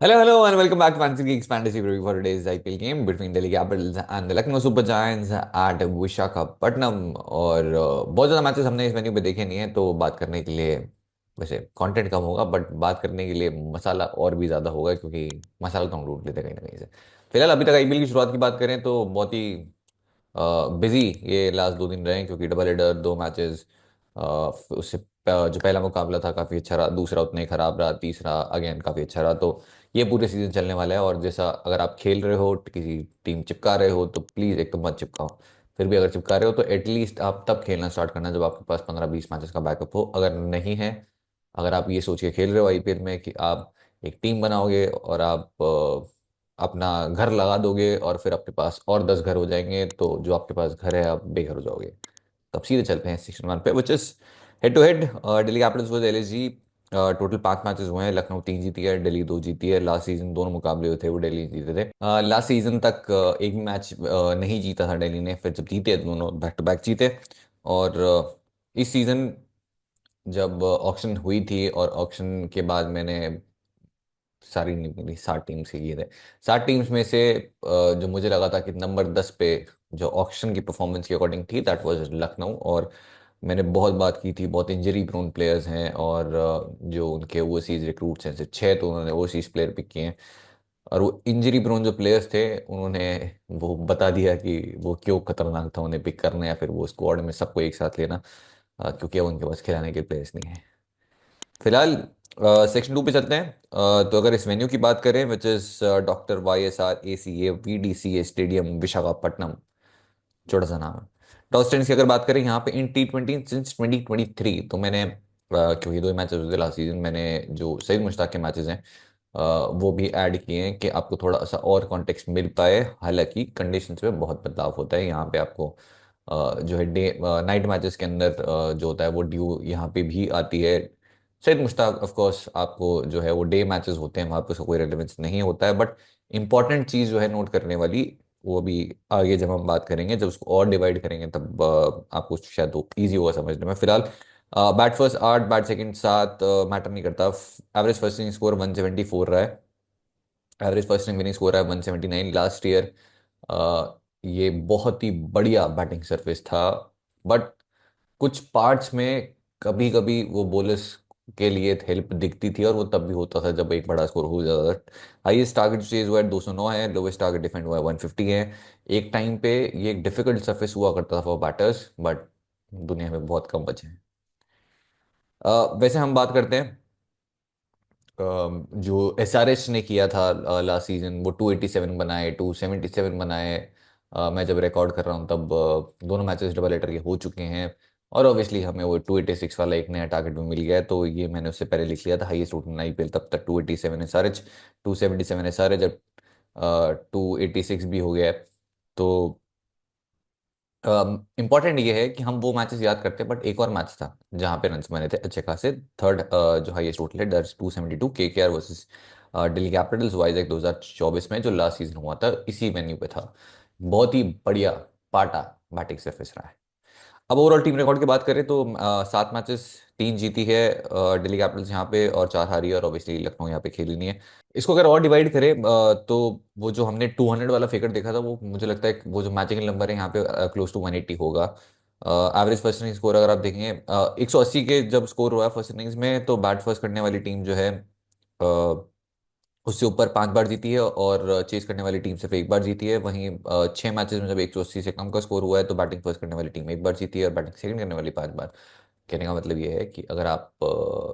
Hello, and welcome back to Fantasy Geeks Fantasy Preview for today's IPL game between Delhi Capitals and the Lucknow Super Giants at Visakhapatnam. और बहुत ज़्यादा matches हमने इस venue पे देखे नहीं है, तो बात करने के लिए वैसे कंटेंट कम होगा, बट बात करने के लिए मसाला और भी ज़्यादा होगा, क्योंकि मसाला तो हम ढूंढ लेते हैं कहीं ना कहीं से। फिलहाल अभी तक आईपीएल की शुरुआत की बात करें तो बहुत ही बिजी ये लास्ट 2 दिन रहे हैं, क्योंकि डबल हेडर 2 मैचेस। उससे जो पहला मुकाबला था काफ़ी अच्छा रहा, दूसरा उतना ही खराब रहा, तीसरा अगेन काफ़ी अच्छा रहा। तो ये पूरे सीजन चलने वाला है। और जैसा अगर आप खेल रहे हो, किसी टीम चिपका रहे हो, तो प्लीज़ एक तो मत चिपकाओ। फिर भी अगर चिपका रहे हो तो एटलीस्ट आप तब खेलना स्टार्ट करना जब आपके पास 15-20 मैचेस का बैकअप हो। अगर नहीं है, अगर आप ये सोच के खेल रहे हो आईपीएल में कि आप एक टीम बनाओगे और आप अपना घर लगा दोगे और फिर आपके पास और 10 घर हो जाएंगे, तो जो आपके पास घर है आप बेघर हो जाओगे। तब सीधे चलते हैं सेक्शन 1 पे, which is head to head. Delhi Capitals versus LSG. Total 5 matches हुए हैं, लखनऊ 3 जीती है, दिल्ली 2 जीती है। लास्ट सीजन दोनों मुकाबले हुए थे वो दिल्ली जीते थे। लास्ट सीजन तक एक भी मैच नहीं जीता था दिल्ली ने, फिर जब जीते दोनों बैक टू बैक जीते। और इस सीजन जब ऑक्शन हुई थी और ऑक्शन के बाद मैंने सारी नहीं मिली, 7 टीम्स के किए थे। 7 टीम्स में से जो मुझे लगा था कि नंबर 10 पे जो ऑक्शन की परफॉर्मेंस के अकॉर्डिंग थी, दैट वाज लखनऊ। और मैंने बहुत बात की थी, बहुत इंजरी प्रोन प्लेयर्स हैं, और जो उनके ओवरसीज रिक्रूट्स हैं सिर्फ 6, तो उन्होंने ओवरसीज प्लेयर पिक किए हैं। और वो इंजरी प्रोन जो प्लेयर्स थे, उन्होंने वो बता दिया कि वो क्यों खतरनाक था उन्हें पिक करना या फिर वो स्क्वाड में सबको एक साथ लेना, क्योंकि अब उनके पास खिलाने के प्लेयर्स नहीं है। फिलहाल सेक्शन 2 पे चलते हैं। तो अगर इस वेन्यू की बात करें, which is doctor YSR ACA VDCA stadium Visakhapatnam, छोटा सा नाम है। टॉस टेनिस की अगर बात करें यहाँ पे इन T20 सिंस 2023, तो मैंने क्योंकि 2 मैचेस हुए थे लास्ट सीजन, मैंने जो सईद मुश्ताक के मैचेस हैं वो भी ऐड किए हैं कि आपको थोड़ा सा और कॉन्टेक्स्ट मिल पाए। हालांकि कंडीशंस में बहुत बदलाव होता है यहाँ पे आपको। जो है डे नाइट मैचेस के अंदर जो होता है वो ड्यू यहाँ पे भी आती है। सईद मुश्ताक ऑफ कोर्स आपको जो है वो डे मैचेस होते हैं, वहाँ पे उसका कोई रेलेवेंस नहीं होता है। बट इंपॉर्टेंट चीज़ जो है नोट करने वाली, वो भी आगे जब हम बात करेंगे, जब उसको और डिवाइड करेंगे, तब आपको शायद वो ईजी होगा समझने में। फिलहाल bat first 8, bat second 7 matter नहीं करता। एवरेज फर्स्ट इनिंग स्कोर 174 रहा है। Average first inning winning score है 179 लास्ट ईयर। ये बहुत ही बढ़िया बैटिंग सरफेस था। बट कुछ पार्ट्स में कभी कभी वो बॉलर्स के लिए हेल्प दिखती थी, और वो तब भी होता था जब एक बड़ा स्कोर हो जाता था। हाईएस्ट टारगेट चेज हुआ है 209 है, लोवेस्ट टारगेट डिफेंड हुआ है 150 है। एक टाइम पे ये एक डिफिकल्ट सरफेस हुआ करता था फॉर बैटर्स, बट दुनिया में बहुत कम बचे हैं। वैसे हम बात करते हैं जो एसआरएच ने किया था लास्ट सीजन, वो 287 बनाए, 277 बनाए। मैं जब रिकॉर्ड कर रहा हूँ तब दोनों मैचेस डबल हेडर के हो चुके हैं। और ऑब्वियसली हमें वो 286 वाला एक नया टारगेट भी मिल गया है, तो ये मैंने उससे पहले लिख लिया था। हाईएस्ट टोटल आईपीएल तब तक 287 एसआरएच, 277 एसआरएच, जब 286 भी हो गया है। तो इम्पॉर्टेंट ये है कि हम वो मैचेस याद करते हैं, बट एक और मैच था जहां पे रन्स बने थे अच्छे खासे। थर्ड जो हाईएस्ट टोटल है that's 272, KKR versus Delhi Capitals Vizag 2024 में, जो लास्ट सीजन हुआ था इसी वेन्यू पे था। बहुत ही बढ़िया पाटा बैटिंग सरफेस रहा है। अब ओवरऑल टीम रिकॉर्ड की बात करें तो 7 मैचेस 3 जीती है दिल्ली कैपिटल्स यहाँ पे, और 4 हारी है, और ऑब्वियसली लखनऊ यहाँ पे खेली नहीं है। इसको अगर और डिवाइड करें तो वो जो हमने 200 वाला फिगर देखा था, वो मुझे लगता है कि वो जो मैचिंग नंबर है यहाँ पे क्लोज टू 180 होगा। एवरेज फर्स्ट इनिंग स्कोर अगर आप देखेंगे 180 के जब स्कोर हुआ है फर्स्ट इनिंग्स में, तो बैट फर्स्ट करने वाली टीम जो है उससे ऊपर 5 बार जीती है, और चेस करने वाली टीम सिर्फ एक बार जीती है। वहीं 6 मैचेस में जब 180 से कम का स्कोर हुआ है, तो बैटिंग फर्स्ट करने वाली टीम एक बार जीती है और बैटिंग सेकंड करने वाली 5 बार। कहने का मतलब ये है कि अगर आप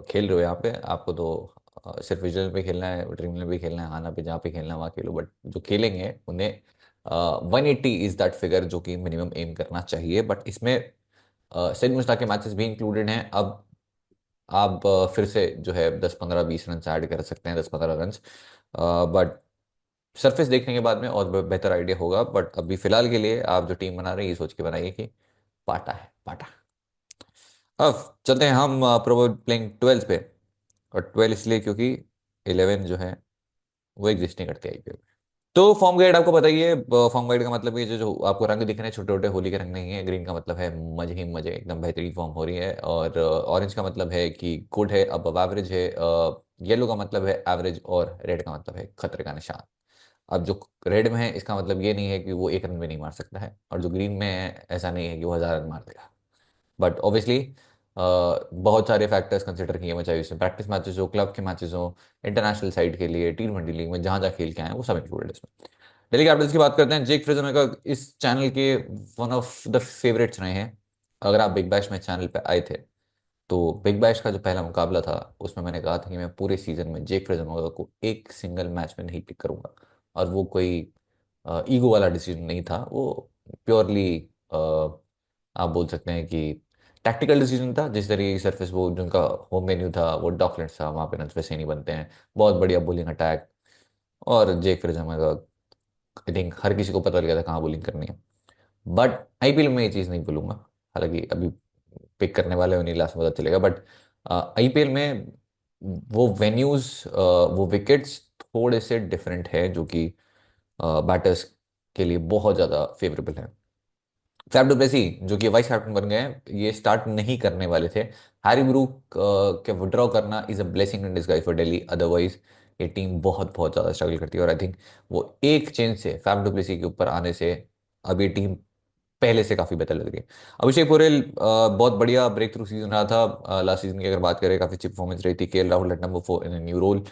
खेल रहे हो यहाँ पे, आपको तो सिर्फ विजुअल पे खेलना है, ड्रीम में भी खेलना है, आना पे जहाँ पे खेलना है वहाँ खेलो। बट जो खेलेंगे उन्हें 180 इज दैट फिगर जो कि मिनिमम एम करना चाहिए। बट इसमें सैयद मुश्ताक के मैचेस भी इंक्लूडेड हैं। अब आप फिर से जो है 10-15-20 रन ऐड कर सकते हैं, 10-15 रन। बट सरफेस देखने के बाद में और बेहतर आइडिया होगा। बट अभी फिलहाल के लिए आप जो टीम बना रहे हैं, ये सोच के बनाइए कि पाटा है पाटा। अब चलते हैं हम प्रो प्लेइंग 12 पे। और 12 इसलिए क्योंकि 11 जो है वो एग्जिस्ट नहीं करते आईपीएल। तो फॉर्म गाइड आपको बताइए। फॉर्म गाइड का मतलब ये जो आपको रंग दिख रहे हैं छोटे छोटे होली के रंग नहीं है। ग्रीन का मतलब है मजे ही मजे, एकदम बेहतरीन फॉर्म हो रही है। और ऑरेंज का मतलब है कि गुड है, अब एवरेज है। येलो का मतलब है एवरेज और रेड का मतलब है खतरे का निशान। अब जो रेड में है इसका मतलब ये नहीं है कि वो एक रन भी नहीं मार सकता है, और जो ग्रीन में है ऐसा नहीं है कि वो 1000 रन मार देगा। बट ऑब्वियसली बहुत सारे फैक्टर्स कंसिडर किए हुए, चाहे उसमें प्रैक्टिस मैचेस हो, क्लब के मैचेस हो, इंटरनेशनल साइड के लिए, T20 लीग में जहाँ जहाँ खेल के आए हैं वो सब इंक्लूडेड है इसमें। दिल्ली कैपिटल्स की बात करते हैं। जेक फ्रेजर का इस चैनल के वन ऑफ द फेवरेट्स रहे हैं। अगर आप बिग बैश में चैनल पे आए थे तो बिग बैश का जो पहला मुकाबला था उसमें मैंने कहा था कि मैं पूरे सीजन में जेक फ्रेजर को एक सिंगल मैच में नहीं पिक करूंगा। और वो कोई ईगो वाला डिसीजन नहीं था, वो प्योरली आप बोल सकते हैं कि टैक्टिकल डिसीजन था। जिस तरीके की सरफेस वो जिनका होम मेन्यू था वो डॉकलेट्स था, वहाँ पे रन वैसे नहीं बनते हैं। बहुत बढ़िया बोलिंग अटैक। और जेक फ्रेजर का आई थिंक हर किसी को पता लग गया था कहाँ बोलिंग करनी है। बट आईपीएल में ये चीज़ नहीं बोलूंगा, हालांकि अभी पिक करने वाले हो नहीं, लास्ट में पता चलेगा। बट आईपीएल में वो वेन्यूज, वो विकेट्स थोड़े से डिफरेंट है जो कि बैटर्स के लिए बहुत ज़्यादा फेवरेबल है। फैफ डुप्लेसी जो कि वाइस कैप्टन बन गए हैं, ये स्टार्ट नहीं करने वाले थे। हैरी ब्रूक के विड्रॉ करना is a blessing in disguise for Delhi, otherwise ये टीम बहुत बहुत ज़्यादा स्ट्रगल करती है। और आई थिंक वो एक चेंज से, फैफ डुप्लेसी के ऊपर आने से, अब ये टीम पहले से काफी बेहतर लग रही है। अभिषेक पोरेल बहुत बढ़िया ब्रेक थ्रू सीजन रहा था लास्ट सीजन की, अगर बात करें काफी अच्छी परफॉर्मेंस रही थी। KL Rahul at number 4 in new role.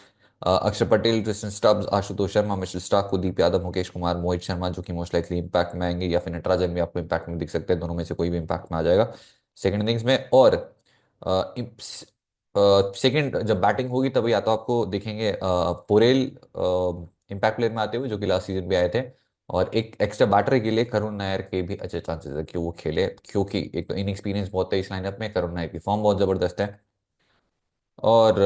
Akshar Patel, Kristen Stubbs, Ashutosh Sharma, Mitchell Starc, Kuldeep Yadav, Mukesh Kumar, Mohit Sharma जो कि मोस्ट लाइकली इंपैक्ट में आएंगे, या फिर नटराजन भी आपको इंपैक्ट में दिख सकते हैं, दोनों में से कोई भी इंपैक्ट में आ जाएगा सेकंड इनिंग्स में। और सेकंड जब बैटिंग होगी तभी या तो आपको दिखेंगे पोरेल इंपैक्ट प्लेयर में आते हुए, जो कि लास्ट सीजन भी आए थे। और एक एक्स्ट्रा बैटर के लिए करुण नायर के भी अच्छे चांसेस है कि वो खेले, क्योंकि एक तो इनएक्सपीरियंस बहुत है इस लाइनअप में, करुण नायर की फॉर्म बहुत जबरदस्त है। और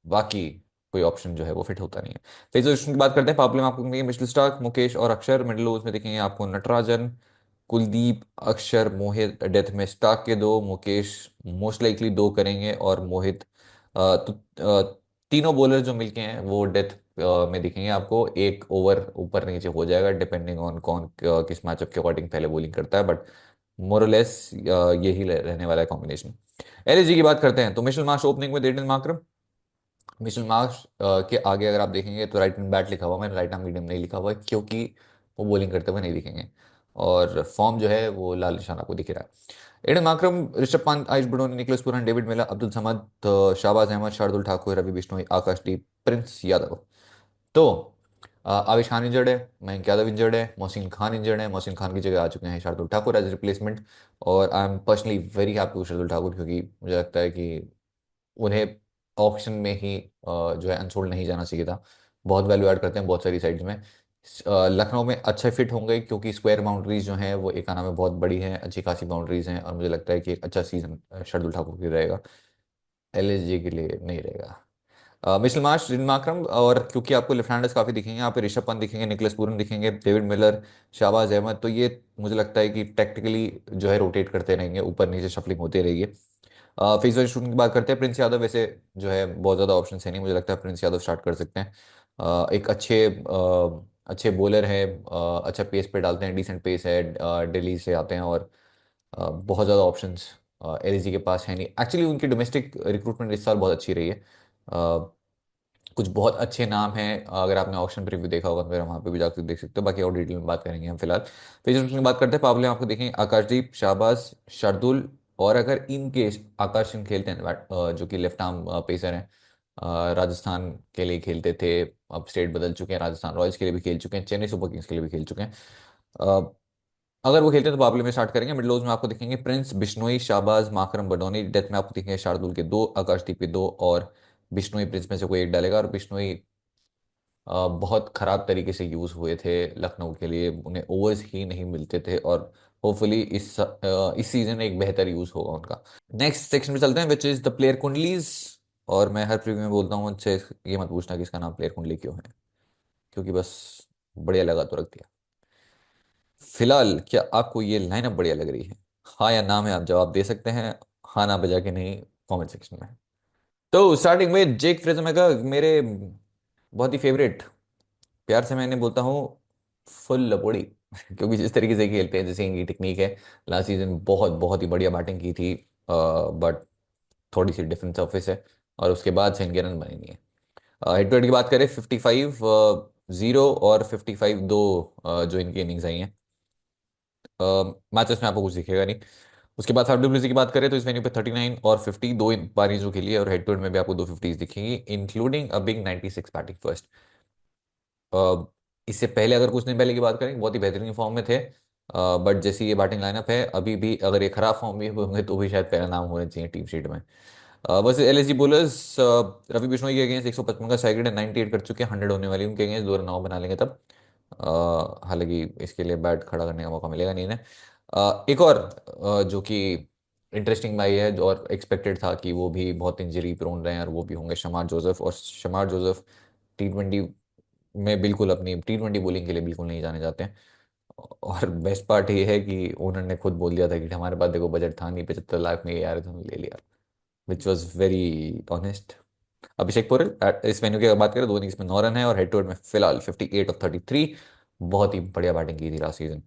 बाकी कोई ऑप्शन जो है वो फिट होता नहीं है। फेस पोजीशन की बात करते हैं। पावर प्ले में आपको मिलेंगे मिचेल स्टार्क, मुकेश और अक्षर। मिडिल ओवर्स में दिखेंगे आपको नटराजन, कुलदीप, अक्षर, मोहित। डेथ में स्टार्क के दो, मुकेश मोस्ट लाइकली दो करेंगे, और मोहित। तो तीनों बॉलर जो मिलके हैं वो डेथ में दिखेंगे आपको। एक ओवर ऊपर नीचे हो जाएगा डिपेंडिंग ऑन कौन किस मैचअप के अकॉर्डिंग पहले बॉलिंग करता है, बट मोरलेस यही रहने वाला है कॉम्बिनेशन। एलएसजी की बात करते हैं तो मिशेल मार्श ओपनिंग में, डेटन मार्करम। मिशेल मार्श के आगे अगर आप देखेंगे तो राइट हैंड बैट लिखा हुआ है, मैंने राइट आर्म मीडियम नहीं लिखा हुआ है क्योंकि वो बॉलिंग करते हुए नहीं दिखेंगे। और फॉर्म जो है वो लाल निशान आपको दिख रहा है। Aiden Markram, Rishabh Pant, Ayush Badoni, Nicholas Pooran, David Miller, Abdul Samad, Shahbaz Ahmed, Shardul Thakur, Ravi Bishnoi, Akashdeep, Prince Yadav. तो आवेश खान इंजर्ड है, मयंक यादव इंजर्ड है, मोहसिन खान इंजर्ड है। मोहसिन खान की जगह आ चुके हैं शार्दुल ठाकुर एज रिप्लेसमेंट। और I am personally very happy with Shardul Thakur, क्योंकि मुझे लगता है कि उन्हें ऑक्शन में ही जो है अनसोल्ड नहीं जाना चाहिए था। बहुत वैल्यू ऐड करते हैं बहुत सारी साइड्स में। लखनऊ में अच्छे फिट होंगे क्योंकि स्क्वायर बाउंड्रीज जो हैं वो एकाना में बहुत बड़ी हैं, अच्छी खासी बाउंड्रीज हैं, और मुझे लगता है कि एक अच्छा सीजन शार्दुल ठाकुर के लिए रहेगा, एलएसजी के लिए नहीं रहेगा। मिचेल मार्श, रिन मार्करम, और क्योंकि आपको लेफ्ट हैंडर्स काफी दिखेंगे यहाँ पे, ऋषभ पंत दिखेंगे, निकोलस पूरन दिखेंगे, डेविड मिलर, शाहबाज अहमद, तो ये मुझे लगता है कि टैक्टिकली जो है रोटेट करते रहेंगे, ऊपर नीचे शफलिंग होती रहेगी। फेस वाइज शूटिंग की बात करते हैं, प्रिंस यादव वैसे जो है बहुत ज़्यादा ऑप्शन है नहीं, मुझे लगता है प्रिंस यादव स्टार्ट कर सकते हैं। एक अच्छे बॉलर है, अच्छा पेस पे डालते हैं, डिसेंट पेस है, दिल्ली से आते हैं। और बहुत ज़्यादा ऑप्शंस एलएसजी के पास है नहीं। एक्चुअली उनकी डोमेस्टिक रिक्रूटमेंट इस साल बहुत अच्छी रही है। कुछ बहुत अच्छे नाम हैं, अगर आपने ऑप्शन प्रीव्यू देखा होगा तो मेरा वहाँ पे भी जाकर देख सकते हो, बाकी और डिटेल में बात करेंगे हम फिलहाल। पेस की बात करते हैं, पावले में आपको देखेंगे आकाशदीप, शाहबाज, शार्दुल। और अगर इन केस आकाश सिंह खेलते हैं जो कि लेफ्ट आर्म पेसर हैं, राजस्थान के लिए खेलते थे, अब स्टेट बदल चुके हैं, राजस्थान रॉयल्स के लिए भी खेल चुके हैं, चेन्नई सुपर किंग्स के लिए भी खेल चुके हैं। अ, अगर वो खेलते हैं तो बाबले में स्टार्ट करेंगे। मिडल ओवर्स में आपको दिखेंगे प्रिंस, बिश्नोई, शाहबाज, माकरम, बडोनी। डेथ में आपको दिखेंगे शार्दुल के दो, आकाशदीप के दो, और बिश्नोई प्रिंस में से कोई एक डालेगा। और बिश्नोई बहुत खराब तरीके से यूज़ हुए थे लखनऊ के लिए, उन्हें ओवर्स ही नहीं मिलते थे, और होपफुली इस सीजन एक बेहतर यूज़ होगा उनका। नेक्स्ट सेक्शन में चलते हैं विच इज़ द प्लेयर कुंडलीज। और मैं हर प्रीव्यू में बोलता हूँ, मुझसे ये मत पूछना कि इसका नाम प्लेयर कुंडली क्यों है, क्योंकि बस बढ़िया लगा तो रख दिया। फिलहाल क्या आपको ये लाइनअप बढ़िया लग रही है? हाँ या ना में आप जवाब दे सकते हैं, हाँ ना बजा के नहीं, कमेंट सेक्शन में। तो स्टार्टिंग में जेक फ्रेजमेगा, मेरे बहुत ही फेवरेट, प्यार से मैंने बोलता हूँ फुल लपोड़ी क्योंकि जिस तरीके से खेलते हैं, जैसे इनकी टेक्निक है, लास्ट सीजन बहुत बहुत ही बढ़िया बैटिंग की थी, बट थोड़ी सी डिफरेंट सरफेस है, और उसके बाद से इनके रन बने नहीं है। हेड टू हेड की बात करें 55-0 और 55-2 जो इनकी इनिंग्स आई हैं मैचेस में आपको कुछ दिखेगा नहीं। उसके बाद FWC की बात करें तो इस वेन्यू पे 39 और 50 दो पारीजों के लिए, और हेड टू हेड में भी आपको दो 50s दिखेंगी, including a big 96 batting first. इससे पहले अगर कुछ दिन पहले की बात करें बहुत ही बेहतरीन फॉर्म में थे, बट जैसी ये बैटिंग लाइनअप है अभी भी, अगर ये खराब फॉर्म भी होंगे तो भी शायद पहला नाम होने चाहिए टीम शीट में। वैसे LSG बोलर्स, रवि बिश्नोई के अगेंस्ट 155 का स्ट्राइक रेट है, 98 कर चुके हैं, 100 होने वाली उनके अगेंस्ट, दो रन और बना लेंगे तब। हालांकि इसके लिए बैट खड़ा करने का मौका मिलेगा नहीं इन्हें। एक और जो कि इंटरेस्टिंग बाई है और एक्सपेक्टेड था कि वो भी बहुत इंजरी प्रोन रहे हैं, और वो भी होंगे शमार जोसेफ। और शमार जोसेफ T20 में बिल्कुल, अपनी T20 बॉलिंग के लिए बिल्कुल नहीं जाने जाते हैं। और बेस्ट पार्ट ये है कि ओनर ने खुद बोल दिया था कि हमारे पास देखो बजट था नहीं, 75 लाख में ये यार तुमने ले लिया, विच वॉज वेरी ऑनेस्ट। अभिषेक पोरल इस वेन्यू की अगर बात करें, दो इनिंग्स में 9 रन है, और हेड टू हेड में फिलहाल 58 और 33। बहुत ही बढ़िया बैटिंग की थी लास्ट सीजन।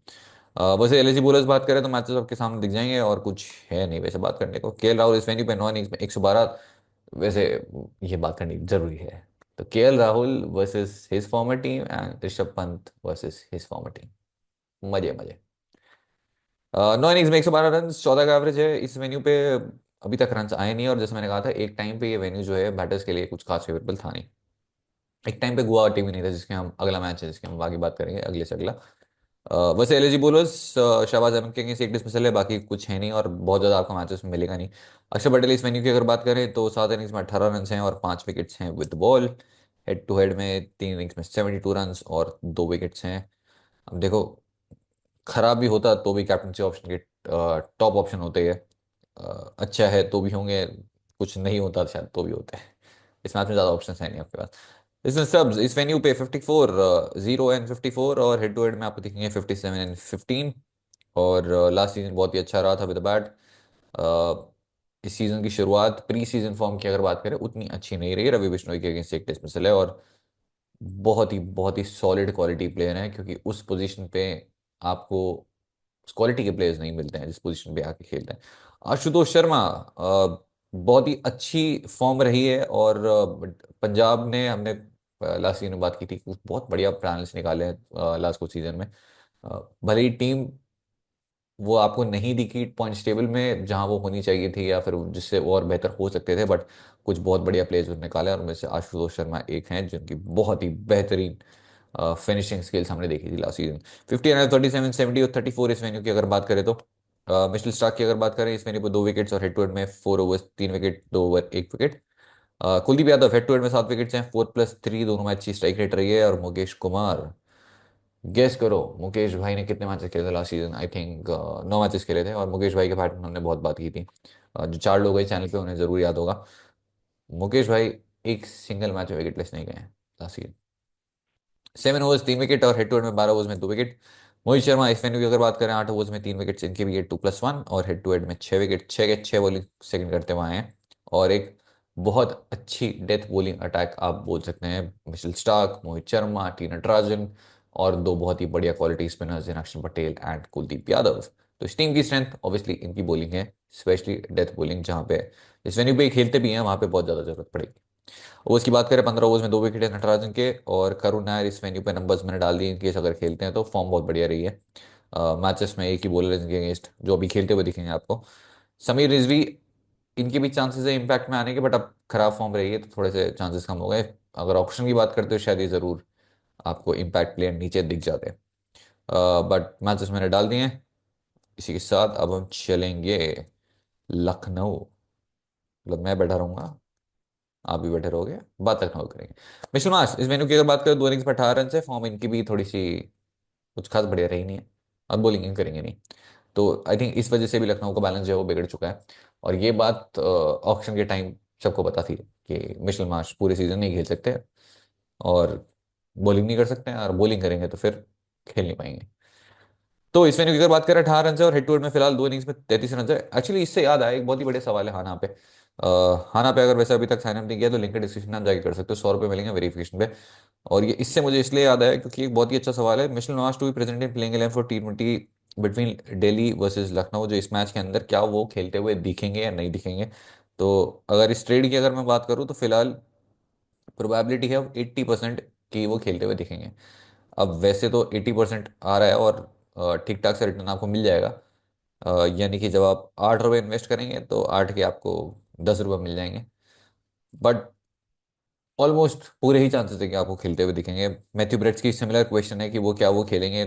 वैसे LSG बोलर्स बात करें तो मैचेस आपके सामने दिख जाएंगे, और कुछ है नहीं वैसे बात करने को। KL राहुल इस वेन्यू पे 9 इनिंग्स में 112। वैसे ये बात करनी जरूरी है। तो KL Rahul versus his farmer team and Rishabh Pant versus his farmer team. मजे मजे। 9 इनिंग्स में 112 रन, 14 का एवरेज है इस वेन्यू पे। अभी तक रन आए नहीं, और जैसे मैंने कहा था एक टाइम पे ये वेन्यू जो है बैटर्स के लिए कुछ खास फेवरेबल था नहीं। एक टाइम पे गोवा टीम ही नहीं था, जिसके हम अगला मैच है जिसके हम आगे बात करेंगे अगले से अगला। वैसे LSG बोलर्स, शहबाज अहमद के अगेंस्ट एक डिसमिसल है, बाकी कुछ है नहीं, और बहुत ज़्यादा आपको मैचेस में मिलेगा नहीं। अक्षर पटेल इस वेन्यू की अगर बात करें तो 7 इनिंग्स में 18 रन हैं और 5 विकेट्स हैं with ball. Head to head में 3 इनिंग्स में 72 रन और 2 विकेट्स हैं। अब देखो, खराब भी होता तो भी कैप्टनसी ऑप्शन के टॉप ऑप्शन होते हैं। अच्छा है तो भी होंगे, कुछ नहीं होता शायद तो भी होते हैं। इस मैच में ज़्यादा ऑप्शन है नहीं आपके पास। इसमें सब इस वेन्यू पे 54-0 एंड 54, और हेड टू हेड में आपको दिखेंगे 57 एंड 15। और लास्ट सीजन बहुत ही अच्छा रहा था विद बैट। इस सीजन की शुरुआत प्री सीजन फॉर्म की अगर बात करें उतनी अच्छी नहीं रही, रवि बिश्नोई के अगेंस्ट एक डिसमिसल है, और बहुत ही सॉलिड क्वालिटी प्लेयर हैं, क्योंकि उस पोजीशन पे आपको उस क्वालिटी के प्लेयर्स नहीं मिलते हैं जिस पोजीशन पे आके खेलते हैं। आशुतोष शर्मा, बहुत ही अच्छी फॉर्म रही है, और पंजाब ने, हमने लास्ट सीजन में बात की थी, कुछ बहुत बढ़िया प्लान्स निकाले हैं लास्ट कुछ सीजन में। भले ही टीम वो आपको नहीं दिखी पॉइंट्स टेबल में जहां वो होनी चाहिए थी, या फिर जिससे वो और बेहतर हो सकते थे, बट कुछ बहुत बढ़िया प्लेयर्स उन्होंने निकाले, और उनमें से आशुतोष शर्मा एक हैं जिनकी बहुत ही बेहतरीन फिनिशिंग स्किल्स हमने देखी थी लास्ट सीजन। 50 37 70 और 34 इस वेन्यू की अगर बात करें तो मिचेल स्टार्क की अगर बात करें इस वेन्यू पर 2 विकेट्स, और हेड टू हेड में 4 overs 3 wicket, 2 over 1 wicket. Kuldeep Yadav head to head में 7 विकेट्स हैं, 4+3 दोनों में अच्छी स्ट्राइक रेट रही है। और मुकेश कुमार, गेस करो मुकेश भाई ने कितने मैचेस खेले थे last season? I think 9 matches खेले थे, और मुकेश भाई के बारे में हमने बहुत बात की थी। जो 4 लोग हैं चैनल पे उन्हें जरूर याद होगा। मुकेश भाई एक सिंगल मैच में विकेटलेस नहीं गए लास्ट सीजन। 7 ओवर्स 3 विकेट, और हेड टू हेड में 12 ओवर्स में 2 विकेट। मोहित शर्मा इस वेन्यू की अगर बात करें 8 ओवर्स में 3 विकेट, इनके भी 2+1, और हेड टू हेड में 6 विकेट, 6 के 6 बॉलिंग सेकंड करते हुए आए हैं। और एक बहुत अच्छी डेथ बॉलिंग अटैक आप बोल सकते हैं, Mitchell Starc, Mohit Sharma, T Natarajan, और दो बहुत ही बढ़िया क्वालिटी स्पिनर्स हैं अक्षर पटेल एंड कुलदीप यादव। तो इस टीम की स्ट्रेंथ ऑब्वियसली इनकी बॉलिंग है, स्पेशली डेथ बॉलिंग, जहाँ पे इस वेन्यू पे खेलते भी हैं वहाँ पे बहुत ज़्यादा जरूरत पड़ेगी। ओवर्स की बात करें 15 ओवर्स में 2 विकेट है नटराजन के, और करुण नायर इस वेन्यू पे नंबर्स मैंने डाल दिए, इनकेस अगर खेलते हैं तो फॉर्म बहुत बढ़िया रही है। मैचेस में एक ही बॉलर इनके अगेंस्ट जो अभी खेलते हुए दिखेंगे आपको। समीर रिजवी, इनके भी चांसेस है इम्पैक्ट में आने के, बट अब खराब फॉर्म रही है तो थोड़े से चांसेस कम हो गए। अगर ऑप्शन की बात करते हो शायद ये ज़रूर आपको इम्पैक्ट प्लेयर नीचे दिख जाते हैं, बट मैचेस मैंने डाल दिए हैं। इसी के साथ अब हम चलेंगे लखनऊ। मतलब मैं बैठा रहूंगा, आप भी बैठे रहोगे, बात लखनऊ करेंगे। मिशेल मार्श इस मेनू की अगर बात करें 2 इनिंग्स पर 18 रन से, फॉर्म इनकी भी थोड़ी सी कुछ खास बढ़िया रही नहीं है, अब बॉलिंग इन करेंगे नहीं। तो आई थिंक इस वजह से भी लखनऊ का बैलेंस जो है वो बिगड़ चुका है। और ये बात ऑक्शन के टाइम सबको पता थी कि मिशेल मार्श पूरे सीजन नहीं खेल सकते, और बॉलिंग नहीं कर सकते हैं, और बॉलिंग करेंगे तो फिर खेल नहीं पाएंगे। तो इस वेन्यू की अगर बात करें 18 रन से, और हेड टू हेड में फिलहाल 2 इनिंग्स में 33 रन है। एक्चुअली इससे याद आया, एक बहुत ही बड़े सवाल है हाना पे। हाना पे अगर वैसे अभी तक साइन अप नहीं किया तो लिंक डिस्क्रिप्शन में आप जाके कर सकते हो, 100 रुपये मिलेंगे वेरिफिकेशन पे। और ये इससे मुझे इसलिए याद आया क्योंकि एक बहुत ही अच्छा सवाल है, Mitchell Nawaz to be present in playing 11 for T20 between Delhi versus Lucknow, जो इस मैच के अंदर क्या वो खेलते हुए दिखेंगे या नहीं दिखेंगे? तो अगर इस ट्रेड की अगर मैं बात करूँ तो फिलहाल प्रोबेबिलिटी है 80% कि वो खेलते हुए दिखेंगे। अब वैसे तो 80% आ रहा है और ठीक ठाक से रिटर्न आपको मिल जाएगा। यानी कि जब आप 8 रुपये इन्वेस्ट करेंगे तो 8 के आपको 10 रुपये मिल जाएंगे। बट ऑलमोस्ट पूरे ही चांसेस है कि आपको खेलते हुए दिखेंगे। मैथ्यू ब्रेट्स की सिमिलर क्वेश्चन है कि वो क्या वो खेलेंगे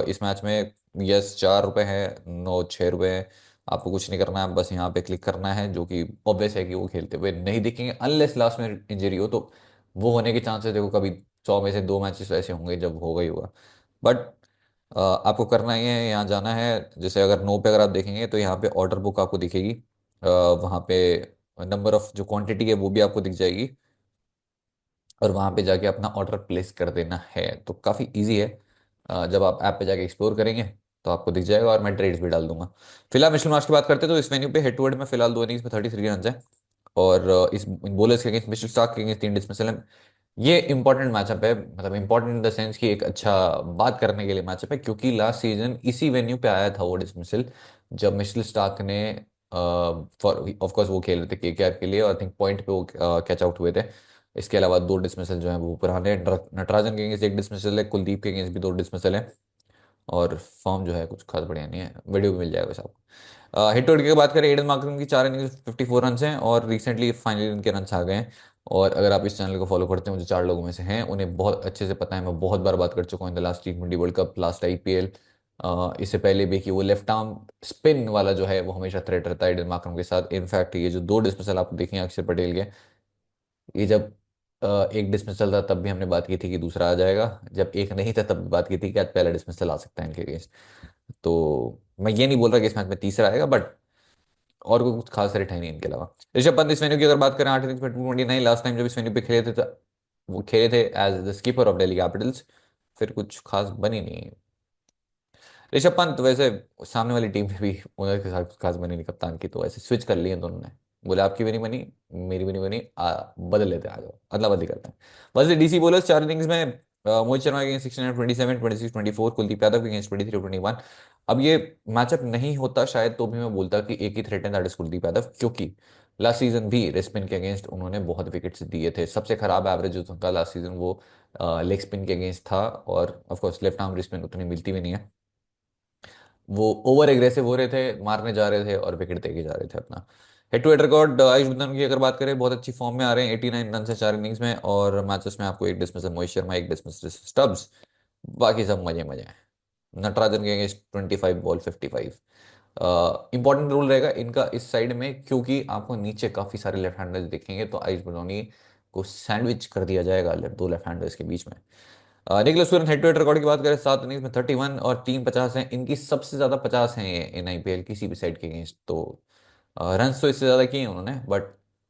इस मैच में। यस, 4 रुपये है, नो 6 रुपये है। आपको कुछ नहीं करना है, बस यहाँ पे क्लिक करना है, जो कि ऑब्वियस है कि वो खेलते हुए नहीं दिखेंगे अनलेस लास्ट में इंजरी हो। तो वो होने के चांसेस देखो, कभी 100 में से 2 मैचेस ऐसे होंगे जब होगा ही होगा। बट आपको करना ही है, यहाँ जाना है। जैसे अगर नो पे अगर आप देखेंगे तो यहाँ पे ऑर्डर बुक आपको दिखेगी। वहाँ पे नंबर ऑफ जो क्वांटिटी है वो भी आपको दिख जाएगी, और वहाँ पे जाके अपना ऑर्डर प्लेस कर देना है। तो काफ़ी इजी है। जब आप ऐप पे जाके एक्सप्लोर करेंगे तो आपको दिख जाएगा, और मैं ट्रेड्स भी डाल दूंगा। फिलहाल मिचेल मार्श की बात करते हैं तो इस वेन्यू पे हेड टू हेड में फिलहाल 2 इनिंग्स में 33 रन है। और इस बॉलर्स के अगेंस्ट मिचेल स्टार्क के अगेंस्ट 3 डिसमिसल है। ये इंपॉर्टेंट मैचअप है, मतलब इंपॉर्टेंट इन द सेंस कि एक अच्छा बात करने के लिए मैचअप है, क्योंकि लास्ट सीजन इसी वेन्यू पे आया था वो डिसमिसल, जब मिचेल स्टार्क ने फॉर ऑफ कोर्स वो खेल रहे थे केकेआर के लिए, और आई थिंक पॉइंट पे वो कैच आउट हुए थे। इसके अलावा 2 डिसमिसल जो है वो पुराने नटराजन के अगेंस्ट 1 डिसमिसल है, कुलदीप के अगेंस्ट भी 2 डिसमिसल है। और फॉर्म जो है कुछ खास बढ़िया नहीं है, वीडियो भी मिल जाएगा वैसे आपको। हिट टोट की बात करें, एडन मार्करम की 4 इनिंग्स 54 रन हैं, और रिसेंटली फाइनली उनके रन आ गए हैं। और अगर आप इस चैनल को फॉलो करते हैं, मुझे 4 लोगों में से हैं, उन्हें बहुत अच्छे से पता है। मैं बहुत बार बात कर चुका हूँ in the last T20 world cup, last IPL, इससे पहले भी, कि वो लेफ्ट आर्म स्पिन वाला जो है वो हमेशा थ्रेट रहता है एडन मार्करम के साथ। इनफैक्ट ये जो 2 डिसमिसल आप देखेंगे अक्षर पटेल के, ये जब एक डिसमिसल था तब भी हमने बात की थी कि दूसरा आ जाएगा, जब एक नहीं था तब भी बात की थी कि आज पहला डिसमिसल आ सकता है इनके अगेंस्ट। तो मैं ये नहीं बोल रहा कि इस मैच में तीसरा आएगा, बट और कोई कुछ खास रेट है नहीं इनके अलावा। ऋषभ पंत इस वेन्यू की अगर बात करें, 8 इनिंग्स में 229, लास्ट टाइम जब इस वेन्यू पे खेले थे तो वो खेले थे as the skipper of Delhi Capitals. फिर कुछ खास बनी नहीं। ऋषभ पंत वैसे सामने वाली टीम में भी ओनर के साथ खास बनी नहीं कप्तान की, तो ऐसे स्विच कर लिए दोनों ने। बोले आपकी भी नहीं बनी, मेरी भी नहीं बनी, बदल लेते हैं, आ जाओ, अदला बदली करते हैं। वैसे डीसी बोलर्स 4 इनिंग्स में मोहित शर्मा के अगेंस्ट 16, 27, 26, 24, कुलदीप यादव के अगेंस्ट 23, 21। अब ये मैचअप नहीं होता शायद तो भी मैं बोलता कि एक ही थ्रेट है, दैट इज कुलदीप यादव, क्योंकि लास्ट सीजन भी रेस्पिन के अगेंस्ट उन्होंने बहुत विकेट्स दिए थे। सबसे खराब एवरेज जो उनका लास्ट सीजन वो लेग स्पिन के अगेंस्ट था, और ऑफकोर्स लेफ्ट आर्म स्पिन उतनी मिलती भी नहीं है। वो ओवर एग्रेसिव हो रहे थे, मारने जा रहे थे और विकेट देके जा रहे थे अपना। Head to head record Ayush Badoni की अगर बात करें, बहुत अच्छी फॉर्म में आ रहे हैं, 89 रन से 4 इनिंग्स में, और मैचेस में आपको 1 dismissal Mohit Sharma, 1 dismissal stubs, बाकी सब मजे मजे हैं। नटराजन के अगेंस्ट 25 बॉल 55। इंपॉर्टेंट रूल रहेगा इनका इस साइड में, क्योंकि आपको नीचे काफी सारे लेफ्ट हैंडर्स दिखेंगे, तो आयुष बदौनी को सैंडविच कर दिया जाएगा 2 लेफ्ट हैंडर्स के बीच में। Nicholas Pooran head to head record की बात करें, 7 इनिंग्स में 31 और 3 50 हैं, इनकी सबसे ज्यादा 50 हैं ये इन IPL किसी भी साइड के अगेंस्ट। तो रन तो इससे ज्यादा किए हैं उन्होंने, बट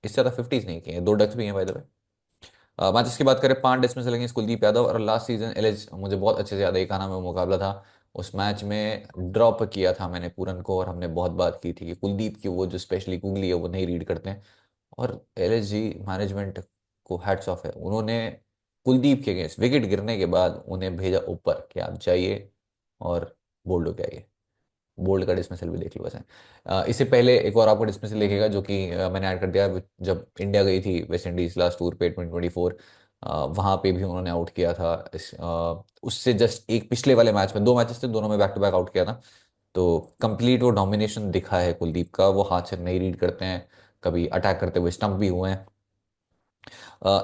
इससे ज्यादा 50s नहीं किए हैं। 2 डक्स भी हैं बाय द वे। मैचेस की बात करें, 5 डिसमिसल लगे कुलदीप यादव, और लास्ट सीजन एलएच मुझे बहुत अच्छे से याद है, एक आना में मुकाबला था। उस मैच में ड्रॉप किया था मैंने पूरन को, और हमने बहुत बात की थी कि कुलदीप की वो जो स्पेशली गूगली है वो नहीं रीड करते हैं। और LSG मैनेजमेंट को हैट्स ऑफ है, उन्होंने कुलदीप के अगेंस्ट विकेट गिरने के बाद उन्हें भेजा ऊपर कि आप जाइए और बोल्ड होके आइए। बोल्ड का डिसमिसल भी देख लो वैसे। इससे पहले एक और आपको डिसमिसल लिखेगा जो कि मैंने ऐड कर दिया, जब इंडिया गई थी वेस्ट इंडीज लास्ट टूर पे 2024, वहां पे भी उन्होंने आउट किया था। उससे जस्ट एक पिछले वाले मैच में, 2 मैचेस थे, दोनों में बैक टू बैक आउट किया था। तो कंप्लीट वो डोमिनेशन दिखा है कुलदीप का, वो हाथ से नहीं रीड करते हैं, कभी अटैक करते हुए स्टंप भी हुए हैं।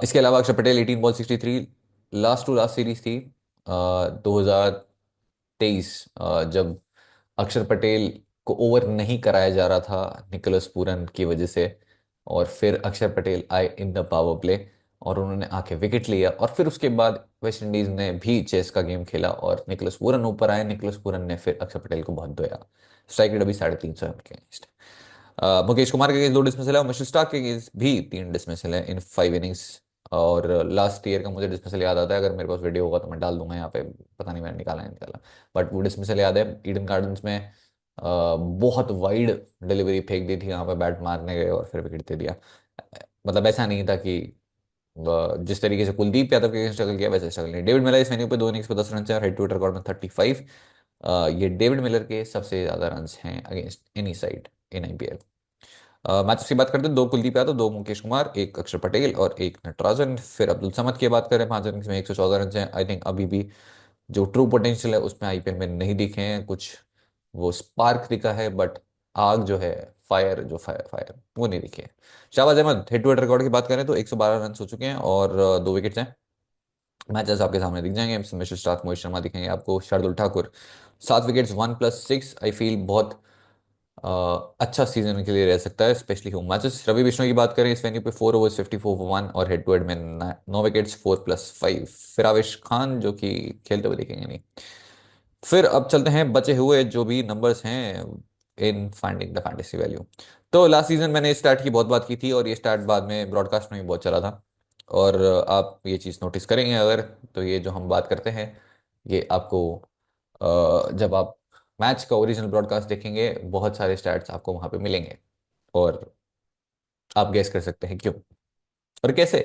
इसके अलावा Akshar Patel 18 ball 63, last to last series थी 2023, जब अक्षर पटेल को ओवर नहीं कराया जा रहा था निकोलस पूरन की वजह से, और फिर अक्षर पटेल आए इन द पावर प्ले और उन्होंने आके विकेट लिया, और फिर उसके बाद वेस्ट इंडीज ने भी चेस का गेम खेला और निकोलस पूरन ऊपर आए। निकोलस पूरन ने फिर अक्षर पटेल को बहुत धोया। स्ट्राइक रेट अभी 350 है उनके अगेंस्ट। मुकेश कुमार के अगेंस्ट 2 डिसमिसल है, और मिचेल स्टार्क के अगेंस्ट भी 3 डिसमिसल है इन 5 इनिंग्स। और लास्ट ईयर का मुझे डिसमिसल याद आता है, अगर मेरे पास वीडियो होगा तो मैं डाल दूंगा यहाँ पे, पता नहीं मैंने निकाला नहीं निकाला। बट वो डिसमिसल याद है, ईडन गार्डन्स में बहुत वाइड डिलीवरी फेंक दी थी, यहाँ पे बैट मारने गए और फिर विकेट दे दिया। मतलब ऐसा नहीं था कि जिस तरीके से कुलदीप यादव के अगेंस्ट स्ट्रगल किया वैसे स्ट्रगल नहीं। डेविड मिलर इस वेन्यू पे 2 इनिंग्स पे 10 रन से और हेड टू हेड रिकॉर्ड में 35। ये डेविड मिलर के सबसे ज्यादा रन हैं अगेंस्ट एनी साइड इन IPL। मैचेस की बात करते हैं, दो कुलदीप यादव, दो मुकेश कुमार, एक अक्षर पटेल और एक नटराजन। फिर अब्दुल समद की बात करें, 5 इनिंग्स में 114 रन हैं। आई थिंक अभी भी जो ट्रू पोटेंशियल है उसमें आईपीएल में नहीं दिखे हैं कुछ, वो स्पार्क दिखा है बट आग जो है, फायर जो फायर फायर वो नहीं दिखे है। Shahbaz Ahmed head to head record की बात करें तो 112 रन हो चुके हैं और 2 विकेट्स हैं। मैचेस आपके सामने दिख जाएंगे, मिचेल स्टार्क, मोहित शर्मा दिखेंगे आपको, Shardul Thakur 7 wickets, 1+6। I feel बहुत अच्छा सीजन के लिए रह सकता है, specially home matches. Ravi Bishnoi की बात करें, इस वेन्यू पे 4 ओवर्स 54 for 1 और हेड टू हेड में 9 विकेट्स, 4+5। फिर आवेश खान जो कि खेलते हुए देखेंगे नहीं। फिर अब चलते हैं बचे हुए जो भी नंबर्स हैं in finding the fantasy value. तो लास्ट सीजन मैंने इस स्टैट की बहुत बात की थी और ये स्टैट बाद में ब्रॉडकास्ट में भी बहुत चला था। और आप ये चीज़ नोटिस करेंगे अगर, तो ये जो हम बात करते हैं ये आपको जब आप मैच का ओरिजिनल ब्रॉडकास्ट देखेंगे बहुत सारे स्टैट्स आपको वहां पे मिलेंगे और आप गेस कर सकते हैं क्यों और कैसे।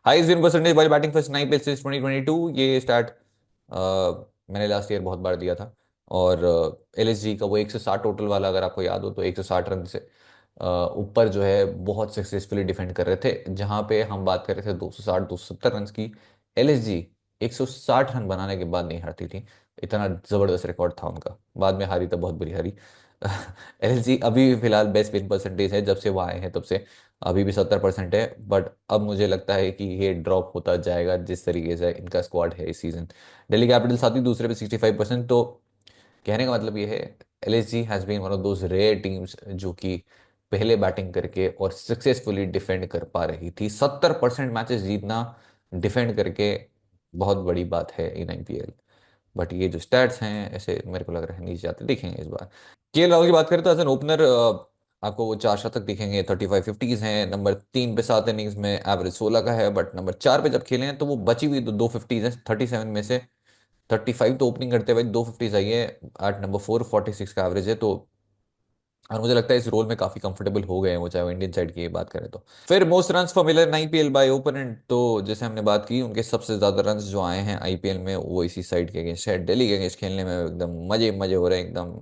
Highest win percentage by batting first 9 since 2022, ये स्टार्ट मैंने लास्ट ईयर बहुत बार दिया था। और एलएसजी का वो 160 टोटल वाला अगर आपको याद हो तो 160 रन से ऊपर जो है बहुत सक्सेसफुली डिफेंड कर रहे थे, जहां पे हम बात कर रहे थे 260 270 रन की। एलएसजी 160 रन बनाने के बाद नहीं हारती थी। इतना जबरदस्त रिकॉर्ड था उनका, बाद में हारी तो बहुत बुरी हारी। एलएसजी अभी फिलहाल बेस्ट विन परसेंटेज है जब से वो आए हैं तब से, अभी भी 70% है। बट अब मुझे लगता है कि ये ड्रॉप होता जाएगा जिस तरीके से इनका स्क्वाड है इस सीजन। दिल्ली कैपिटल्स आती दूसरे पे 65%। तो कहने का मतलब ये है, LSG has been one of those rare teams जो कि पहले बैटिंग करके और सक्सेसफुली डिफेंड कर पा रही थी। 70% मैचेस जीतना डिफेंड करके बहुत बड़ी बात है इन आईपीएल। बट ये जो स्टैट्स हैं ऐसे मेरे को लग रहा है नीचे जाते दिखेंगे इस बार। केएल राहुल की बात करें तो एज एन ओपनर आपको वो 4 शतक दिखेंगे, 35 50s हैं। नंबर 3 पे 7 इनिंग्स में एवरेज 16 का है, बट नंबर 4 पे जब खेले हैं तो वो बची हुई तो 2 50s हैं 37 में से। 35 तो ओपनिंग करते हुए 2 50s आई है। एट नंबर 4 46 का एवरेज है तो, और मुझे लगता है इस रोल में काफी कंफर्टेबल हो गए हैं वो, चाहे वो इंडियन साइड की बात करें तो। फिर most runs for Miller IPL by opponent, तो जैसे हमने बात की उनके सबसे ज्यादा रन्स जो आए हैं आईपीएल में वो इसी साइड के अगेंस्ट है। दिल्ली के अगेंस्ट खेलने में एकदम मजे मजे हो रहे हैं एकदम।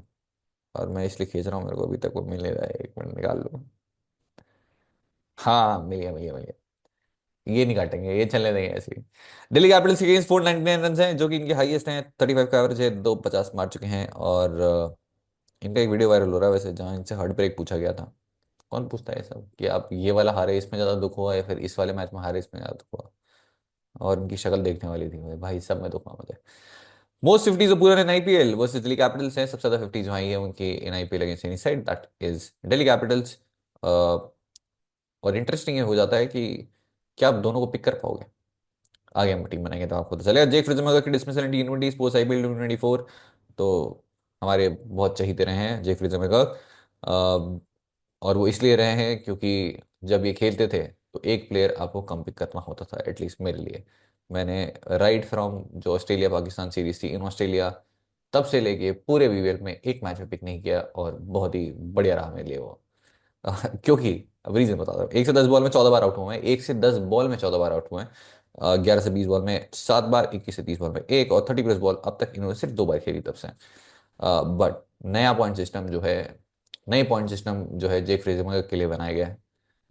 और मैं इसलिए खींच रहा हूँ, मेरे को अभी तक वो मिल नहीं रहा है, 1 मिनट निकाल लो। हाँ मिल गया मिल गया मिल गया। ये नहीं काटेंगे, ये चलने देंगे ऐसे ही। दिल्ली कैपिटल्स के अगेंस्ट 499 रन हैं जो कि इनके हाईएस्ट हैं। 35 का एवरेज है, 250 मार चुके हैं। और इनका एक वीडियो वायरल हो रहा है वैसे, जहाँ इनसे हार्ट ब्रेक पूछा गया था। कौन पूछता है ये सब कि आप ये वाला हारे इसमें ज़्यादा दुख हुआ या फिर इस वाले मैच में हारे इसमें ज़्यादा दुख हुआ। और उनकी शक्ल देखने वाली थी मुझे, भाई सब में दुख हुआ मुझे। मोस्ट 50 जो पूरा in IPL versus Delhi Capitals है, सबसे ज्यादा 50 जो आई है उनकी in IPL against any side, that is Delhi Capitals. और इंटरेस्टिंग ये हो जाता है कि क्या आप दोनों को पिक कर पाओगे। आगे हम टीम बनाएंगे तो आपको तो चलेगा। जेक फ्रिजमगर की डिसमिसल इन टी20 स्पोर्ट्स आईपीएल 2024, तो हमारे बहुत चहीते रहे हैं जेक फ्रिजमगर। और वो इसलिए रहे हैं क्योंकि जब ये खेलते थे तो एक प्लेयर आपको कम पिक करना होता था, एटलीस्ट मेरे लिए। मैंने राइट फ्रॉम जो ऑस्ट्रेलिया पाकिस्तान सीरीज थी इन ऑस्ट्रेलिया, तब से लेके पूरे बीवीएल में एक मैच में पिक नहीं किया और बहुत ही बढ़िया रहा मेरे लिए वो। क्योंकि अब रीजन बता दो, 1 से 10 बॉल में 14 बार आउट हुए हैं, 1 से 10 बॉल में 14 बार आउट हुए हैं, 11 से 20 बॉल में 7 बार, 21 से 30 बॉल में एक, और 30+ बॉल अब तक इन्होंने सिर्फ 2 बार खेली तब से। बट नया पॉइंट सिस्टम जो है, नए पॉइंट सिस्टम जो है जेक फ्रेजर के लिए बनाया गया है,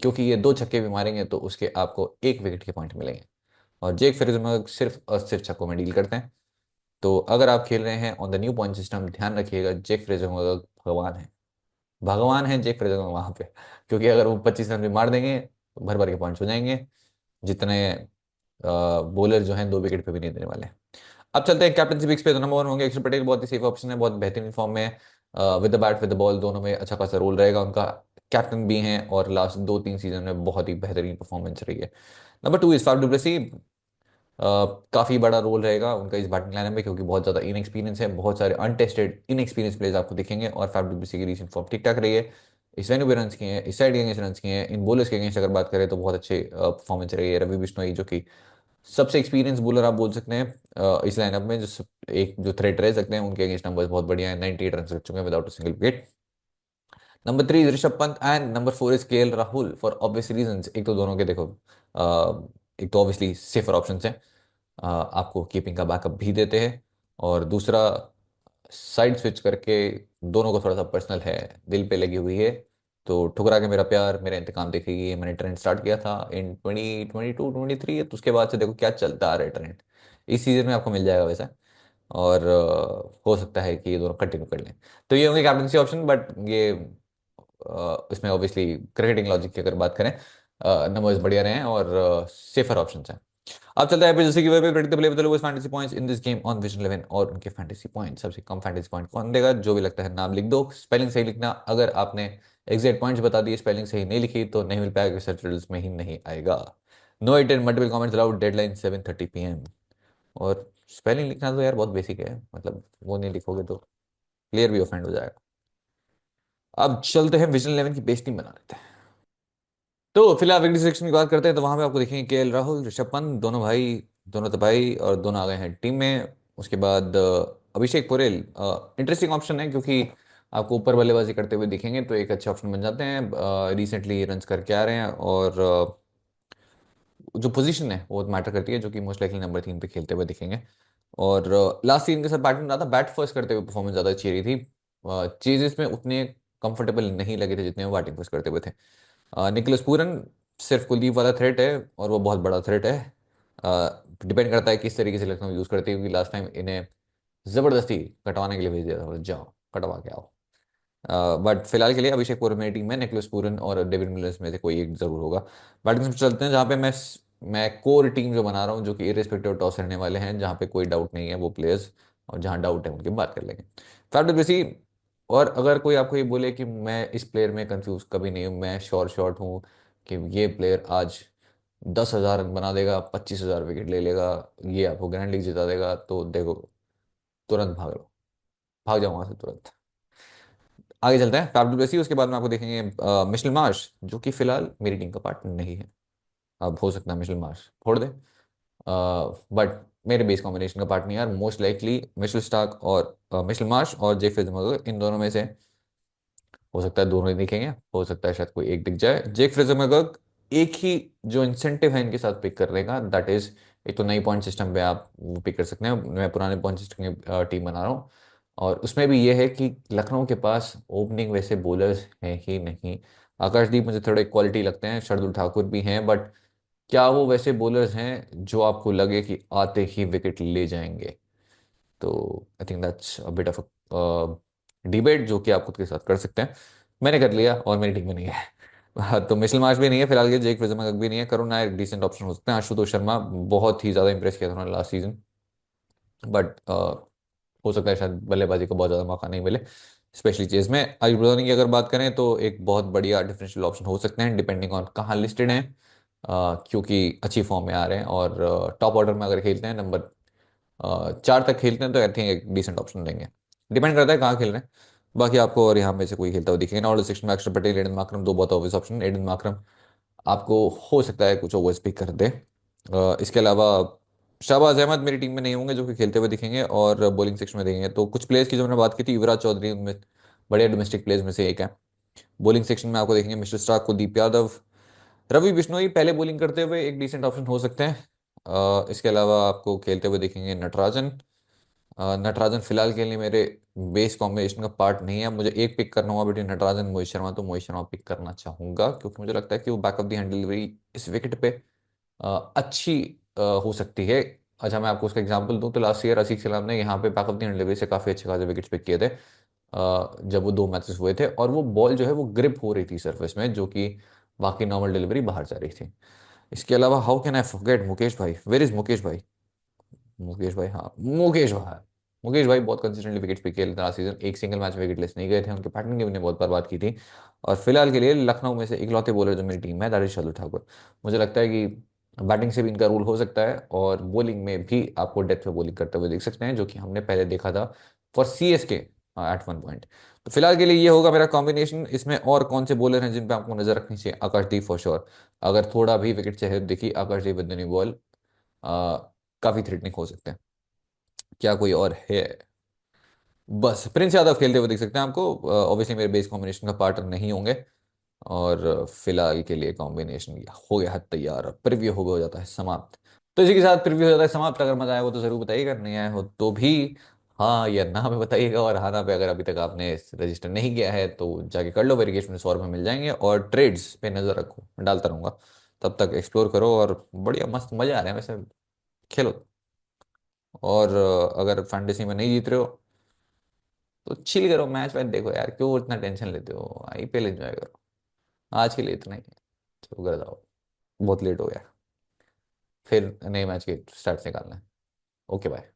क्योंकि ये 2 छक्के भी मारेंगे तो उसके आपको 1 विकेट के पॉइंट मिलेंगे। और जेक फ्रेजर सिर्फ और सिर्फ छक्कों में डील करते हैं। तो अगर आप खेल रहे हैं on the new point system, ध्यान रखिएगा जेक फ्रेजर भगवान है, भगवान है जेक फ्रेजर वहां पे। क्योंकि अगर वो 25 रन भी मार देंगे तो भर भर के पॉइंट्स हो जाएंगे, जितने बॉलर जो हैं 2 विकेट पे भी नहीं देने वाले। अब चलते हैं कैप्टनसी पिक्स पे। तो नंबर 1 होंगे अक्षर पटेल, बहुत ही सेफ ऑप्शन है, बहुत बेहतरीन फॉर्म में। With the bat with the ball दोनों में अच्छा खासा रोल रहेगा उनका। कैप्टन भी हैं और लास्ट 2 3 सीजन में बहुत ही बेहतरीन परफॉर्मेंस रही है। Number 2 is Faf du Plessis. काफी बड़ा रोल रहेगा उनका इस बैटिंग लाइनअप में, क्योंकि बहुत ज्यादा इनएक्सपीरियंस है, बहुत सारे अनटेस्टेड इनएक्सपीरियंस प्लेयर्स आपको दिखेंगे। और फाफ डुप्लेसी की रीसेंट फॉर्म ठीक ठाक रही है। इस वेन्यू पे रन किए हैं, इस साइड के अगेंस्ट रन किए हैं, इन बॉलर्स के अगेंस्ट अगर बात करें तो बहुत अच्छे परफॉर्मेंस रही है। रवि बिश्नोई जो कि सबसे एक्सपीरियंस बॉलर आप बोल सकते हैं इस लाइनअप में, जो एक जो थ्रेट रह सकते हैं, उनके अगेंस्ट नंबर्स बहुत बढ़िया है, 98 रन कर चुके हैं without a single wicket. Number 3 is Rishabh Pant and number 4 is KL Rahul, for obvious reasons. एक तो दोनों के देखो, एक तो ऑब्वियसली सेफर ऑप्शन है, आपको कीपिंग का बैकअप भी देते हैं, और दूसरा साइड स्विच करके दोनों को थोड़ा सा पर्सनल है, दिल पे लगी हुई है। तो ठुकरा के मेरा प्यार मेरा इंतकाम देखेगी, ये मैंने ट्रेंड स्टार्ट किया था इन 2022-23। तो उसके बाद से देखो क्या चलता आ रहा है ट्रेंड। इस सीजन में आपको मिल जाएगा वैसा। और हो सकता है कि ये दोनों कंटिन्यू कर लें। तो ये होंगे कैप्टनसी ऑप्शन, बट ये इसमें ऑब्वियसली क्रिकेटिंग लॉजिक की अगर बात करें, नंबर्स बढ़िया रहे हैं और सेफर ऑप्शन हैं। अब चलता है जैसे कि वे predict the player with the lowest fantasy points in this game on vision 11 और उनके फैंटेसी पॉइंट। सबसे कम फैंटेसी पॉइंट कौन देगा, जो भी लगता है नाम लिख दो, स्पेलिंग सही लिखना। अगर आपने एग्जैक्ट पॉइंट्स बता दिए, स्पेलिंग सही नहीं लिखी, तो नहीं मिल पाएगा, रिसर्च रिजल्ट्स में ही नहीं आएगा। No edit and multiple comments allowed, deadline 7:30 PM। और स्पेलिंग लिखना तो यार बहुत बेसिक है, मतलब वो नहीं लिखोगे तो प्लेयर भी ऑफेंड हो जाएगा। अब चलते हैं विजन 11 की बेस टीम बना लेते हैं। तो फिलहाल विकेट सेक्शन की बात करते हैं, तो वहां पे आपको देखेंगे KL राहुल, ऋषभ पंत, दोनों भाई, दोनों तबाही, और दोनों आ गए हैं टीम में। उसके बाद अभिषेक पोरेल इंटरेस्टिंग ऑप्शन है, क्योंकि आपको ऊपर बल्लेबाजी करते हुए दिखेंगे तो एक अच्छे ऑप्शन बन जाते हैं। रिसेंटली रन्स करके आ रहे हैं, और जो पोजीशन है वो मैटर करती है, जो कि मोस्ट लाइकली नंबर 3 पे खेलते हुए दिखेंगे। और लास्ट सीजन के साथ बैटिंग रहा था, बैट फर्स्ट करते हुए परफॉर्मेंस ज़्यादा अच्छी रही थी। चेजेस में उतने कंफर्टेबल नहीं लगे थे जितने वो बैटिंग फर्स्ट करते हुए थे। निकोलस पूरन सिर्फ कुलदीप वाला थ्रेट है, और वो बहुत बड़ा थ्रेट है। डिपेंड करता है किस तरीके से लखनऊ यूज़ करती है, क्योंकि लास्ट टाइम इन्हें ज़बरदस्ती कटवाने के लिए भेज दिया था, बोले जाओ कटवा के आओ। बट फिलहाल के लिए अभिषेक पूरन मेरी टीम में, निकोलस पूरन और डेविड मिलर्स में से कोई एक जरूर होगा। बैटिंग में चलते हैं, जहाँ पे मैं कोर टीम जो बना रहा हूँ, जो कि इरेस्पेक्टिव टॉस रहने वाले हैं, जहाँ पे कोई डाउट नहीं है वो प्लेयर्स, और जहाँ डाउट है उनकी बात कर लेंगे। Faf du Plessis. और अगर कोई आपको ये बोले कि मैं इस प्लेयर में कंफ्यूज कभी नहीं हूँ, मैं शॉर्ट हूँ कि ये प्लेयर आज 10,000 रन बना देगा, 25,000 विकेट ले लेगा, ये आपको ग्रैंड लीग जिता देगा, तो देखो तुरंत भाग लो, भाग जाओ वहां से तुरंत। आगे चलते हैं फैफ डुप्लेसी, उसके बाद में आपको देखेंगे मिशेल मार्श, जो कि फिलहाल मेरी टीम का पार्ट नहीं है। अब हो सकता है मिशेल मार्श फोड़ दे, बट मेरे बेस कॉम्बिनेशन का पार्ट नहीं है यार। मोस्ट लाइकली मिशेल स्टार्क और मिशेल मार्श और जे फिल्मगर, इन दोनों में से हो सकता है दोनों ही दिखेंगे, हो सकता है शायद कोई एक दिख जाए। जेक फ्रेजमैगर्ग एक ही जो इंसेंटिव है इनके साथ पिक करने का, दैट इज एक तो नई पॉइंट सिस्टम पे आप वो पिक कर सकते हैं, मैं पुराने पॉइंट सिस्टम की टीम बना रहा हूँ। और उसमें भी ये है कि लखनऊ के पास ओपनिंग वैसे बॉलर्स हैं ही नहीं। आकाशदीप मुझे थोड़े क्वालिटी लगते हैं, शार्दुल ठाकुर भी हैं, बट क्या वो वैसे बॉलर्स हैं जो आपको लगे कि आते ही विकेट ले जाएंगे? तो I think that's a bit of debate जो कि आप खुद के साथ कर सकते हैं। मैंने कर लिया और मेरी टीम में नहीं है। हाँ, तो मिशेल मार्श भी नहीं है फिलहाल के, जेक फ्रेजमैगर्ग भी नहीं है, करुण नायर डिसेंट ऑप्शन हो सकते हैं। आशुतोष शर्मा बहुत ही ज़्यादा इंप्रेस किया था उन्होंने लास्ट सीजन, बट हो सकता है शायद बल्लेबाजी को बहुत ज़्यादा मौका नहीं मिले, स्पेशली चेज में। आयुष बदौनी की अगर बात करें तो एक बहुत बढ़िया डिफरेंशियल ऑप्शन हो सकते हैं, डिपेंडिंग ऑन कहाँ लिस्टेड हैं। क्योंकि अच्छी फॉर्म में आ रहे हैं, और टॉप ऑर्डर में अगर खेलते हैं, नंबर 4 तक खेलते हैं, तो आई थिंक एक डिसेंट ऑप्शन देंगे। डिपेंड करता है कहाँ खेल रहे हैं। बाकी आपको और यहाँ में से कोई खेलता हुआ दिखेगा। नॉर्डल सेक्शन में अक्षर पटेल, एडन मार्करम, दो बहुत ऑब्वियस ऑप्शन। एडन मार्करम आपको हो सकता है कुछ ओवर्स पिक कर दे। इसके अलावा शाहबाज अहमद मेरी टीम में नहीं होंगे, जो कि खेलते हुए दिखेंगे, और बॉलिंग सेक्शन में देखेंगे तो कुछ प्लेयर्स की जो मैंने बात की थी, युवराज चौधरी उनमें बड़े डोमेस्टिक प्लेयर्स में से एक है। बॉलिंग सेक्शन में आपको देखेंगे मिस्टर स्टार्क, कुलदीप यादव, रवि बिश्नोई पहले बॉलिंग करते हुए एक डिसेंट ऑप्शन हो सकते हैं। इसके अलावा आपको खेलते हुए दिखेंगे नटराजन। नटराजन फिलहाल के लिए मेरे बेस कॉम्बिनेशन का पार्ट नहीं है। मुझे एक पिक करना हुआ बिटवीन नटराजन मोहित शर्मा, तो मोहित शर्मा पिक करना चाहूंगा, क्योंकि मुझे लगता है कि वो back of the hand delivery इस विकेट पे अच्छी हो सकती है। अच्छा, मैं आपको उसका एग्जांपल दूं तो लास्ट ईयर आसिफ सलाम ने यहाँ पे back of the hand delivery से काफ़ी अच्छे खासे विकेट्स पिक किए थे, जब वो 2 मैचेस हुए थे, और वो बॉल जो है वो ग्रिप हो रही थी सरफेस में, जो कि बाकी नॉर्मल डिलीवरी बाहर जा रही थी। इसके अलावा how can I forget Mukesh भाई, वेर इज मुकेश भाई? मुकेश भाई, हाँ मुकेश भाई। मुकेश भाई बहुत कंसिस्टेंटली विकेट पिक किए लास्ट सीजन, एक सिंगल मैच विकेट लेस नहीं गए थे, उनके पैटर्न की हमने बहुत बार बात की थी। और फिलहाल के लिए लखनऊ में से इकलौते बॉलर जो मेरी टीम है, दैट इज शार्दुल ठाकुर। मुझे लगता है कि बैटिंग से भी इनका रूल हो सकता है, और बॉलिंग में भी आपको डेथ पे बॉलिंग करते हुए देख सकते हैं, जो कि हमने पहले देखा था फॉर CSK एट 1 पॉइंट। तो फिलहाल के लिए ये होगा मेरा कॉम्बिनेशन। इसमें और कौन से बॉलर हैं जिन पे आपको नजर रखनी चाहिए? आकाशदीप फॉर श्योर, अगर थोड़ा भी विकेट से हेल्प दिखी, आकाशदीप विद द न्यू बॉल काफी थ्रेटनिंग हो सकते हैं। क्या कोई और है? बस प्रिंस यादव खेलते हुए देख सकते हैं आपको, ऑब्वियसली मेरे बेस कॉम्बिनेशन का पार्टनर नहीं होंगे। और फिलहाल के लिए कॉम्बिनेशन हो गया है तैयार, प्रीव्यू हो जाता है समाप्त। तो इसी के साथ प्रीव्यू हो जाता है समाप्त। अगर मजा आया हो तो जरूर बताइएगा, नहीं आया हो तो भी हाँ या ना में बताइएगा, और हाँ ना पे अगर अभी तक आपने रजिस्टर नहीं किया है तो जाके कर लो वेरिफिकेशन, 100 रुपये मिल जाएंगे। और ट्रेड्स पे नज़र रखो, मैं डालता रहूँगा। तब तक एक्सप्लोर करो, और बढ़िया मस्त मज़े आ रहे हैं वैसे, खेलो। और अगर फैंटेसी में नहीं जीत रहे हो तो चिल करो, मैच वैच देखो यार, क्यों इतना टेंशन लेते हो, आईपीएल एंजॉय करो। आज के लिए इतना ही है। चलो घर जाओ, बहुत लेट हो गया, फिर नए मैच के स्टार्ट निकालना है। Okay bye.